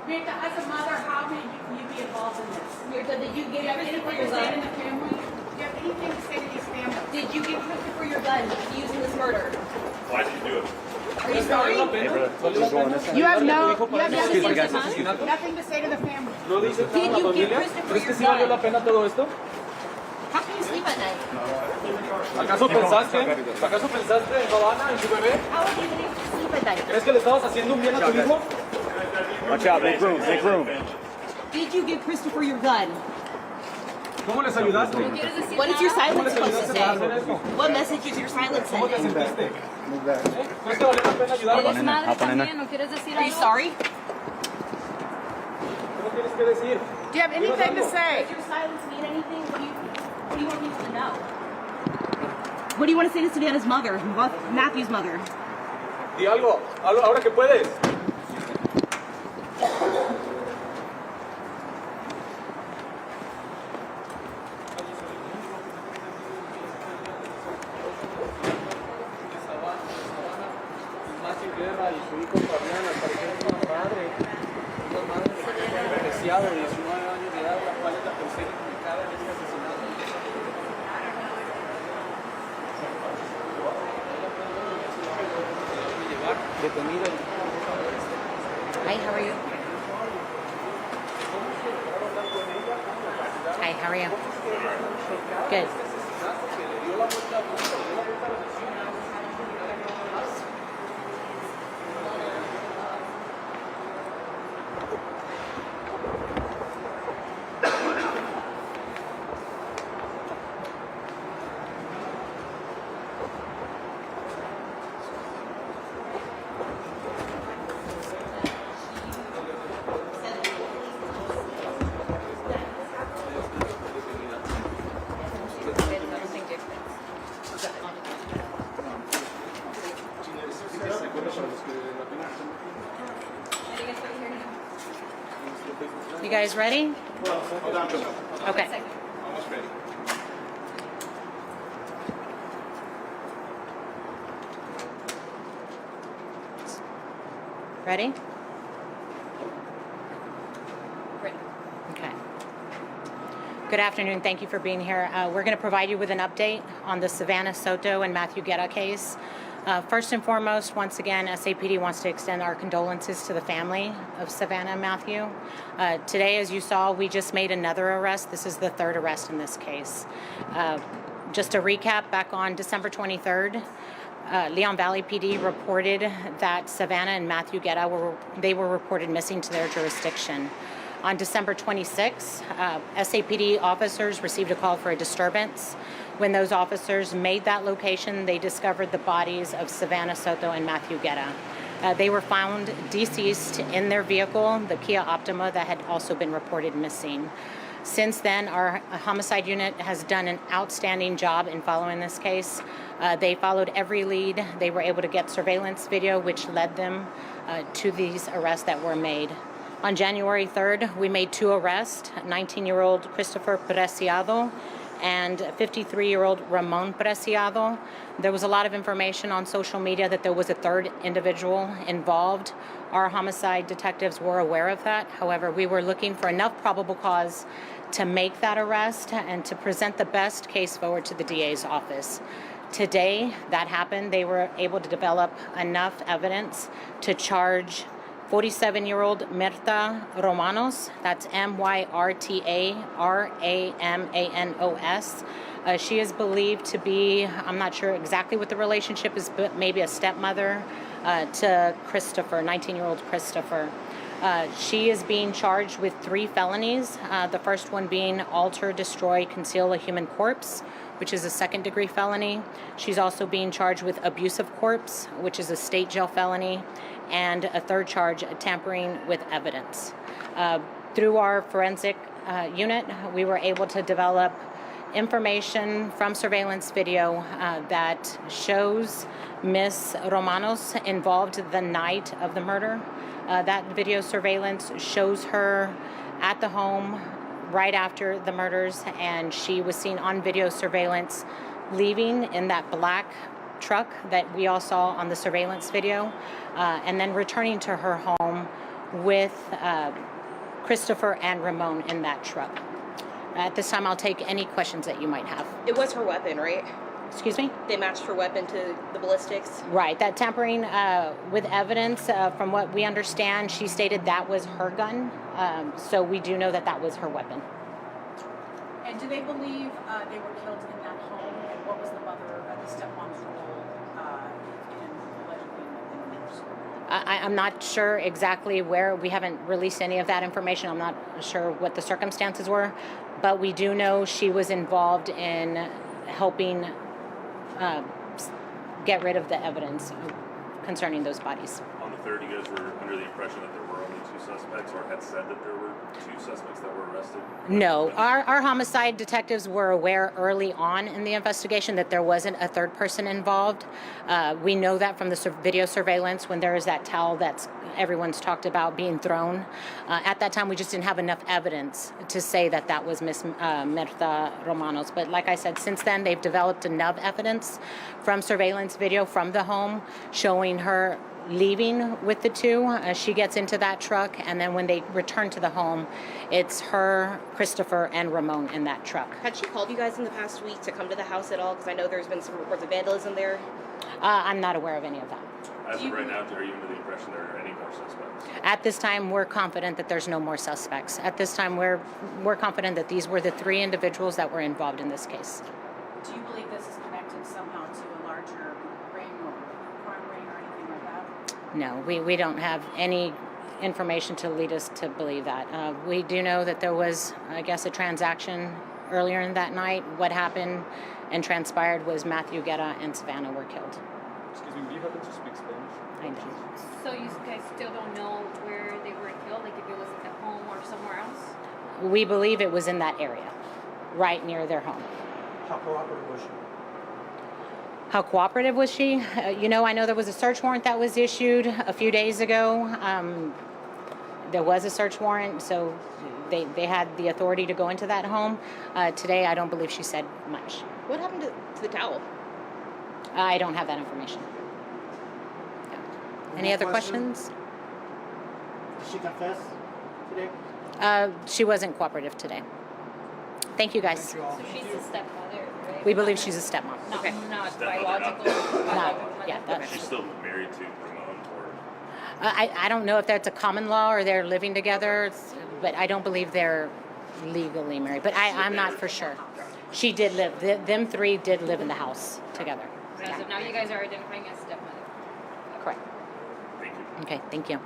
Rita, as a mother, how may you be involved in this? Did you give Anything Christopher to your say to gun? the family? Do you have anything to say to these families? Did you give Christopher your gun used in this murder? Why did you do it? Are you sorry? You have nothing to say to the family. Did you give Christopher your gun? la pena todo esto? How can you sleep at night? ¿Acaso pensaste en Savanah, en su bebé? How have you been able to sleep at night? ¿Crees que le estabas haciendo un bien a tu hijo? Watch out, make room, make room. Did you give Christopher your gun? ¿Cómo les ayudaste? What is your silence supposed to ayudaste say? a hacer eso? What message is your silence ¿Cómo te sending? sentiste? ¿Crees que valió la pena ayudarlo? ¿Eres madre también? ¿No quieres decir Are you algo? sorry? ¿Qué no tienes que decir? Do you have anything to say? Does your silence mean anything? What do you want people to know? What do you want to say to Savannah's mother, Matthew's mother? Di algo, ahora que puedes. Guerra y su hijo Fabián, al parecer es una madre despreciada de 19 años de edad, la cual es la tercera implicada en este asesinato. Detenida. Hi, how are you? Hi, how are you? Good. You guys ready? Okay. Almost ready. Ready? Ready. Okay. Good afternoon. Thank you for being here. We're going to provide you with an update on the Savanah, Soto, and Matthew Guerra case. First and foremost, once again, SAPD wants to extend our condolences to the family of Savanah and Matthew. Today, as you saw, we just made another arrest. This is the third arrest in this case. Just to recap, back on December 23rd, Leon Valley PD reported that Savanah and Matthew Guerra were reported missing to their jurisdiction. On December 26th, SAPD officers received a call for a disturbance. When those officers made that location, they discovered the bodies of Savanah, Soto, and Matthew Guerra. They were found deceased in their vehicle, the Kia Optima, that had also been reported missing. Since then, our homicide unit has done an outstanding job in following this case. They followed every lead. They were able to get surveillance video, which led them to these arrests that were made. On January 3rd, we made two arrests, 19-year-old Christopher Preciado and 53-year-old Ramon Preciado. There was a lot of information on social media that there was a third individual involved. Our homicide detectives were aware of that. However, we were looking for enough probable cause to make that arrest and to present the best case forward to the DA's office. Today, that happened. They were able to develop enough evidence to charge 47-year-old Mirta Romanos, that's Myrta Ramanos. She is believed to be, I'm not sure exactly what the relationship is, but maybe a stepmother to Christopher, 19-year-old Christopher. She is being charged with 3 felonies, the first one being alter, destroy, conceal a human corpse, which is a second-degree felony. She's also being charged with abuse of corpse, which is a state jail felony, and a third charge, tampering with evidence. Through our forensic unit, we were able to develop information from surveillance video that shows Miss Romanos involved the night of the murder. That video surveillance shows her at the home right after the murders, and she was seen on video surveillance leaving in that black truck that we all saw on the surveillance video, and then returning to her home with Christopher and Ramon in that truck. At this time, I'll take any questions that you might have. It was her weapon, right? Excuse me? They matched her weapon to the ballistics. Right, that tampering with evidence, from what we understand, she stated that was her gun. So we do know that that was her weapon. And do they believe they were killed in that home? And what was the mother, the stepmom's role in allegedly in the murder? I'm not sure exactly where. We haven't released any of that information. I'm not sure what the circumstances were. But we do know she was involved in helping get rid of the evidence concerning those bodies. On the 3rd, you guys were under the impression that there were only 2 suspects, or had said that there were 2 suspects that were arrested? No, our homicide detectives were aware early on in the investigation that there wasn't a third person involved. We know that from the video surveillance when there is that towel that's everyone's talked about being thrown. At that time, we just didn't have enough evidence to say that that was Miss Mirta Romanos. But like I said, since then, they've developed enough evidence from surveillance video from the home showing her leaving with the 2. She gets into that truck, and then when they return to the home, it's her, Christopher, and Ramon in that truck. Had she called you guys in the past week to come to the house at all? Because I know there's been some reports of vandalism there. I'm not aware of any of that. As of right now, are you under the impression there are any more suspects? At this time, we're confident that there's no more suspects. At this time, we're confident that these were the 3 individuals that were involved in this case. Do you believe this is connected somehow to a larger ring or crime ring or anything like that? No, we don't have any information to lead us to believe that. We do know that there was, I guess, a transaction earlier in that night. What happened and transpired was Matthew Guerra and Savanah were killed. Excuse me, do you happen to speak Spanish? I know. So you guys still don't know where they were killed, like if it was at home or somewhere else? We believe it was in that area, right near their home. How cooperative was she? How cooperative was she? I know there was a search warrant that was issued a few days ago. There was a search warrant, so they had the authority to go into that home. Today, I don't believe she said much. What happened to the towel? I don't have that information. Any other questions? Did she confess today? She wasn't cooperative today. Thank you, guys. Thank you all. So she's the stepmother, right? We believe she's a stepmom. Not, Okay. not Stepmother, biological. Yeah, that's. She's still married to Ramon, or I don't know if that's a common law or they're living together, but I don't believe they're legally married. But I'm not for sure. She did live. Them 3 did live in the house together. So as of now, you guys are identifying as stepmother. Correct. thank you. Okay, thank you.